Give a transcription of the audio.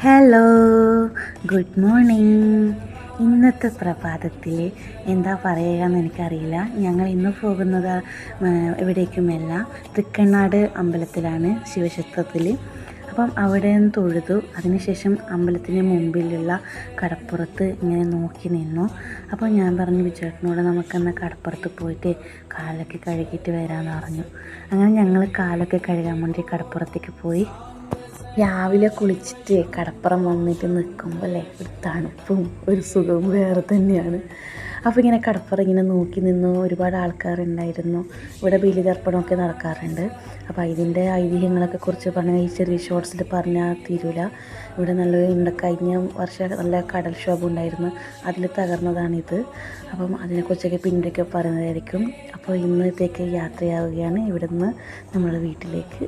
Hello, good morning. ഇന്നത്തെ പ്രഭാതത്തിൽ എന്താ പറയുക എന്ന് എനിക്കറിയില്ല. ഞങ്ങൾ ഇന്ന് പോകുന്നത് എവിടേക്കുമല്ല, തൃക്കണ്ണാട് അമ്പലത്തിലാണ്, ശിവക്ഷേത്രത്തിൽ. അപ്പം അവിടെ നിന്ന് തൊഴുതു. അതിനുശേഷം അമ്പലത്തിന് മുമ്പിലുള്ള കടപ്പുറത്ത് ഇങ്ങനെ നോക്കി നിന്നു. അപ്പോൾ ഞാൻ പറഞ്ഞു വിചേട്ടനോട് നമുക്കെന്നാൽ കടപ്പുറത്ത് പോയിട്ട് കാലൊക്കെ കഴുകിയിട്ട് വരാമെന്ന് പറഞ്ഞു. അങ്ങനെ ഞങ്ങൾ കാലൊക്കെ കഴുകാൻ വേണ്ടി കടപ്പുറത്തേക്ക് പോയി. രാവിലെ കുളിച്ചിട്ട് കടപ്പുറം വന്നിട്ട് നിൽക്കുമ്പോൾ അല്ലേ ഒരു തണുപ്പും ഒരു സുഖവും വേറെ തന്നെയാണ്. അപ്പോൾ ഇങ്ങനെ കടപ്പുറം ഇങ്ങനെ നോക്കി നിന്നു. ഒരുപാട് ആൾക്കാരുണ്ടായിരുന്നു. ഇവിടെ ബലിതർപ്പണമൊക്കെ നടക്കാറുണ്ട്. അപ്പോൾ ഇതിൻ്റെ ഐതിഹ്യങ്ങളൊക്കെ കുറിച്ച് പറഞ്ഞാൽ ഈ ചെറിയ ഷോർട്സിൽ പറഞ്ഞാൽ തീരൂല. ഇവിടെ നല്ല കഴിഞ്ഞ വർഷം നല്ല കടൽക്ഷോഭം ഉണ്ടായിരുന്നു, അതിൽ തകർന്നതാണിത്. അപ്പം അതിനെക്കുറിച്ചൊക്കെ പിന്നീടൊക്കെ പറയുന്നതായിരിക്കും. അപ്പോൾ ഇന്നത്തേക്ക് യാത്രയാവുകയാണ് ഇവിടുന്ന് നമ്മൾ വീട്ടിലേക്ക്.